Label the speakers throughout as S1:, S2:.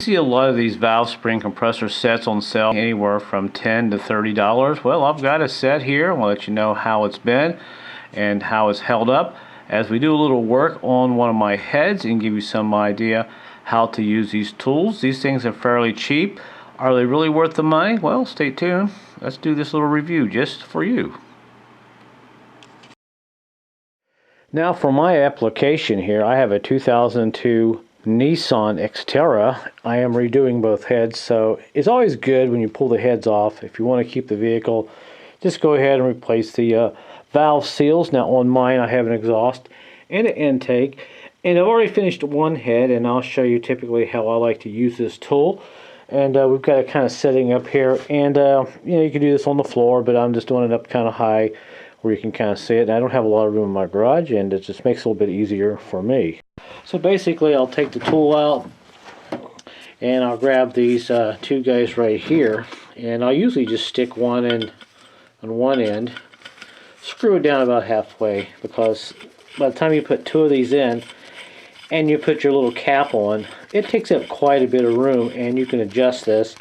S1: see a lot of these valve spring compressor sets on sale anywhere from $10 to $30. Well, I've got a set here. I'll let you know how it's been and how it's held up as we do a little work on one of my heads and give you some idea how to use these tools. These things are fairly cheap. Are they really worth the money? Well, stay tuned. Let's do this little review just for you. Now for my application here, I have a 2002 Nissan Xterra. I am redoing both heads, so it's always good when you pull the heads off. If you want to keep the vehicle, just go ahead and replace the valve seals. Now on mine I have an exhaust and an intake, and I've already finished one head, and I'll show you typically how I like to use this tool. And we've got it kind of setting up here, and you know, you can do this on the floor, but I'm just doing it up kind of high where you can kind of see it. And I don't have a lot of room in my garage, and it just makes it a little bit easier for me. So basically I'll take the tool out and I'll grab these two guys right here, and I'll usually just stick one in on one end, screw it down about halfway, because by the time you put two of these in and you put your little cap on, it takes up quite a bit of room, and you can adjust this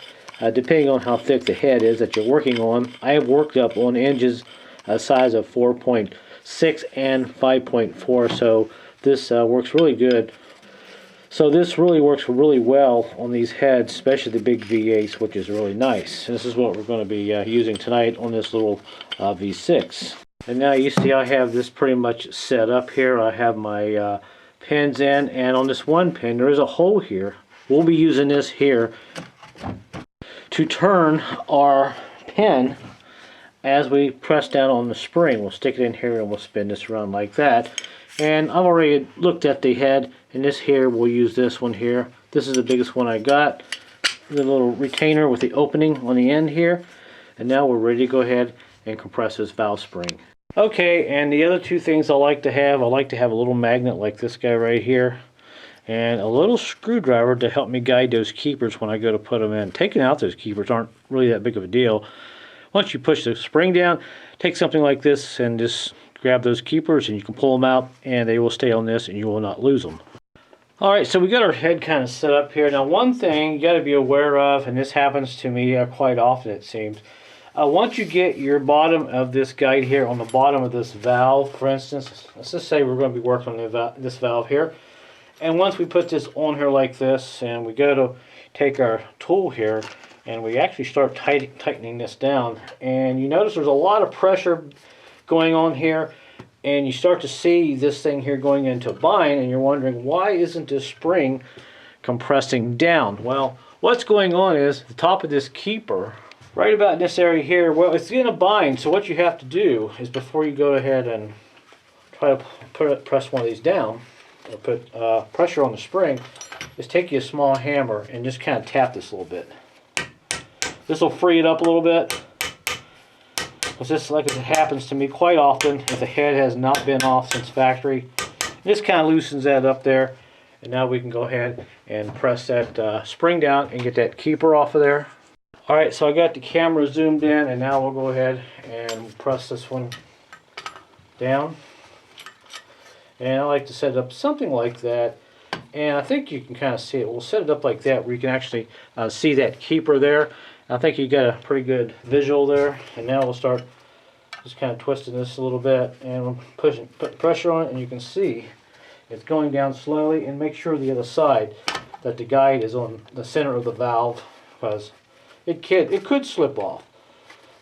S1: depending on how thick the head is that you're working on. I have worked up on hinges a size of 4.6 and 5.4, so this works really good. So this really works really well on these heads, especially the big V8s, which is really nice. This is what we're going to be using tonight on this little V6. And now you see I have this pretty much set up here. I have my pins in, and on this one pin there is a hole here. We'll be using this here to turn our pin as we press down on the spring. We'll stick it in here and we'll spin this around like that. And I've already looked at the head, and this here, we'll use this one here. This is the biggest one I got. The little retainer with the opening on the end here. And now we're ready to go ahead and compress this valve spring. Okay, and the other two things I like to have a little magnet like this guy right here, and a little screwdriver to help me guide those keepers when I go to put them in. Taking out those keepers aren't really that big of a deal. Once you push the spring down, take something like this and just grab those keepers, and you can pull them out, and they will stay on this and you will not lose them. Alright, so we got our head kind of set up here. Now one thing you got to be aware of, and this happens to me quite often it seems, once you get your bottom of this guide here on the bottom of this valve, for instance, let's just say we're going to be working on this valve here, and once we put this on here like this, and we go to take our tool here, and we actually start tightening this down, and you notice there's a lot of pressure going on here, and you start to see this thing here going into a bind, and you're wondering, why isn't this spring compressing down? Well, what's going on is the top of this keeper, right about in this area here, well, it's in a bind. So what you have to do is, before you go ahead and try to press one of these down, or put pressure on the spring, is take you a small hammer and just kind of tap this a little bit. This will free it up a little bit. Because this, like it happens to me quite often, if the head has not been off since factory, this kind of loosens that up there, and now we can go ahead and press that spring down and get that keeper off of there. Alright, so I got the camera zoomed in, and now we'll go ahead and press this one down. And I like to set it up something like that, and I think you can kind of see it. We'll set it up like that where you can actually see that keeper there. I think you got a pretty good visual there, and now we'll start just kind of twisting this a little bit, and we'll put pressure on it, and you can see it's going down slowly. And make sure the other side that the guide is on the center of the valve, because it could slip off.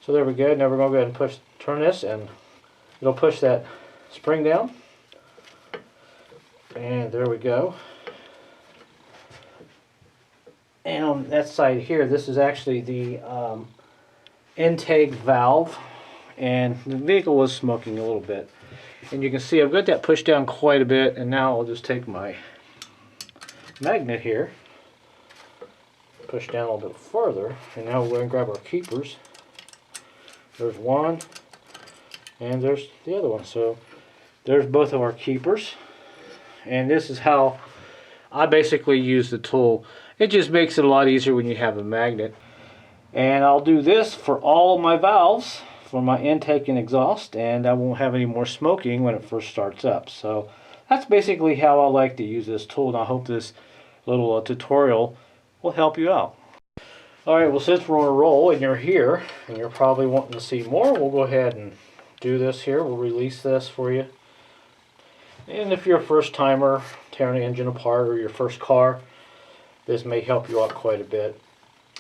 S1: So there we go. Now we're going to go ahead and turn this, and it'll push that spring down, and there we go. And on that side here, this is actually the intake valve, and the vehicle was smoking a little bit. And you can see I've got that pushed down quite a bit, and now I'll just take my magnet here, push down a little bit further, and now we're going to grab our keepers. There's one, and there's the other one. So there's both of our keepers, and this is how I basically use the tool. It just makes it a lot easier when you have a magnet. And I'll do this for all my valves for my intake and exhaust, and I won't have any more smoking when it first starts up. So that's basically how I like to use this tool, and I hope this little tutorial will help you out. Alright, well, since we're on a roll and you're here and you're probably wanting to see more, we'll go ahead and do this here. We'll release this for you. And if you're a first timer tearing the engine apart, or your first car, this may help you out quite a bit.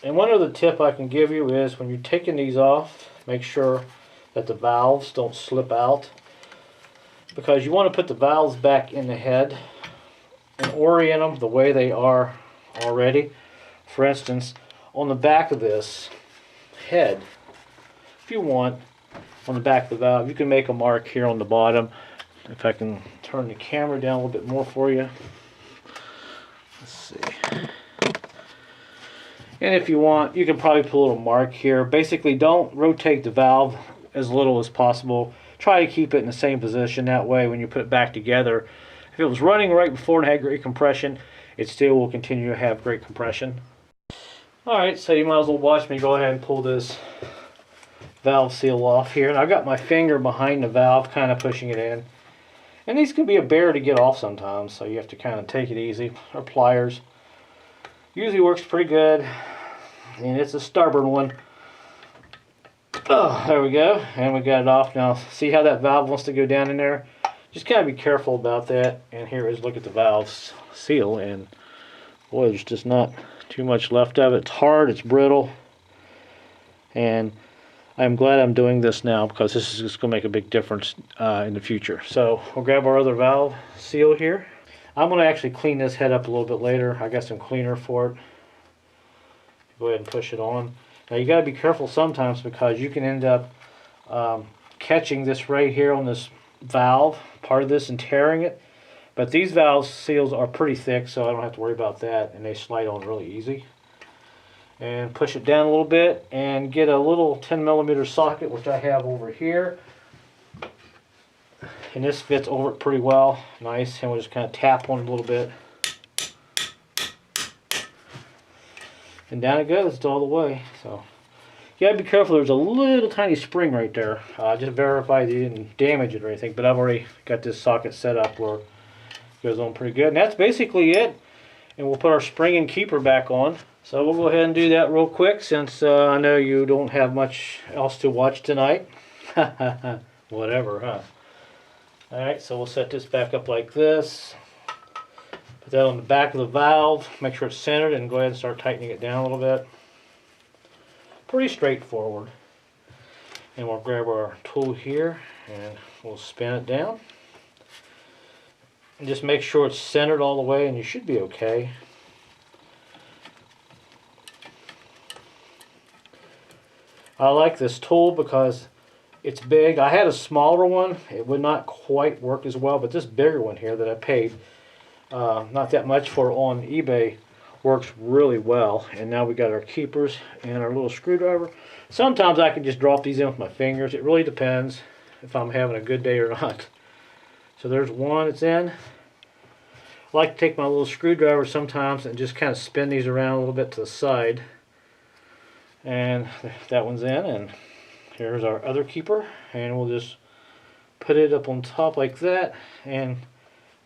S1: And one other tip I can give you is when you're taking these off, make sure that the valves don't slip out, because you want to put the valves back in the head and orient them the way they are already. For instance, on the back of this head, if you want, on the back of the valve, you can make a mark here on the bottom. If I can turn the camera down a little bit more for you. Let's see. And if you want, you can probably put a little mark here. Basically, don't rotate the valve as little as possible. Try to keep it in the same position. That way, when you put it back together, if it was running right before and had great compression, it still will continue to have great compression. Alright, so you might as well watch me go ahead and pull this valve seal off here. And I've got my finger behind the valve, kind of pushing it in. And these can be a bear to get off sometimes, so you have to kind of take it easy. Or pliers. Usually works pretty good. And it's a stubborn one. Oh, there we go. And we got it off now. See how that valve wants to go down in there? Just kind of be careful about that. And here is, look at the valve seal. And boy, there's just not too much left of it. It's hard, it's brittle. And I'm glad I'm doing this now, because this is just going to make a big difference in the future. So we'll grab our other valve seal here. I'm going to actually clean this head up a little bit later. I got some cleaner for it. Go ahead and push it on. Now you got to be careful sometimes, because you can end up catching this right here on this valve, part of this, and tearing it. But these valve seals are pretty thick, so I don't have to worry about that, and they slide on really easy. And push it down a little bit and get a little 10mm socket, which I have over here. And this fits over it pretty well. Nice. And we'll just kind of tap on it a little bit. And down it goes. It's all the way. So you gotta be careful. There's a little tiny spring right there. Just verify that you didn't damage it or anything. But I've already got this socket set up where it goes on pretty good. And that's basically it. And we'll put our spring and keeper back on. So we'll go ahead and do that real quick, since I know you don't have much else to watch tonight. Whatever, huh? Alright, so we'll set this back up like this. Put that on the back of the valve. Make sure it's centered, and go ahead and start tightening it down a little bit. Pretty straightforward. And we'll grab our tool here and we'll spin it down. And just make sure it's centered all the way, and you should be okay. I like this tool because it's big. I had a smaller one. It would not quite work as well, but this bigger one here that I paid not that much for on eBay works really well. And now we got our keepers and our little screwdriver. Sometimes I can just drop these in with my fingers. It really depends if I'm having a good day or not. So there's one that's in. I like to take my little screwdriver sometimes and just kind of spin these around a little bit to the side. And that one's in, and here's our other keeper, and we'll just put it up on top like that, and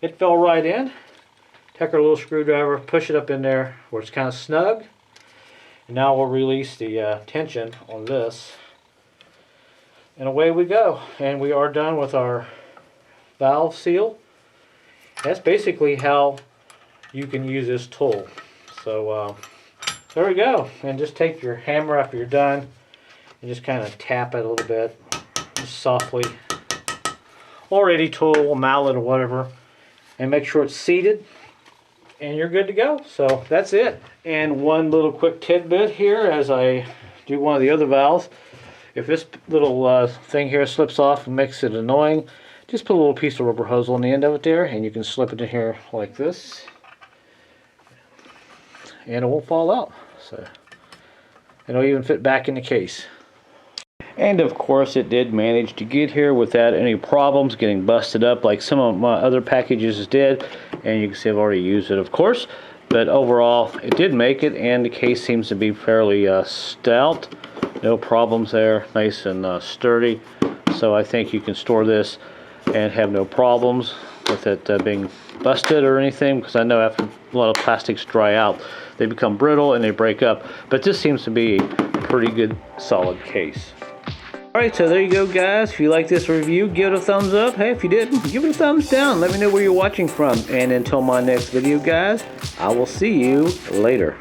S1: it fell right in. Take our little screwdriver, push it up in there where it's kind of snug, and now we'll release the tension on this, and away we go. And we are done with our valve seal. That's basically how you can use this tool. So there we go. And just take your hammer after you're done and just kind of tap it a little bit, just softly, or any tool, a mallet or whatever, and make sure it's seated, and you're good to go. So that's it. And one little quick tidbit here as I do one of the other valves. If this little thing here slips off and makes it annoying, just put a little piece of rubber hose on the end of it there, and you can slip it in here like this, and it won't fall out. So it'll even fit back in the case. And of course it did manage to get here without any problems getting busted up like some of my other packages did. And you can see I've already used it, of course, but overall it did make it, and the case seems to be fairly stout. No problems there, nice and sturdy. So I think you can store this and have no problems with it being busted or anything, because I know after a lot of plastics dry out, they become brittle and they break up. But this seems to be a pretty good solid case. Alright, so there you go, guys. If you like this review, give it a thumbs up. Hey, if you didn't, give it a thumbs down. Let me know where you're watching from. And until my next video, guys, I will see you later.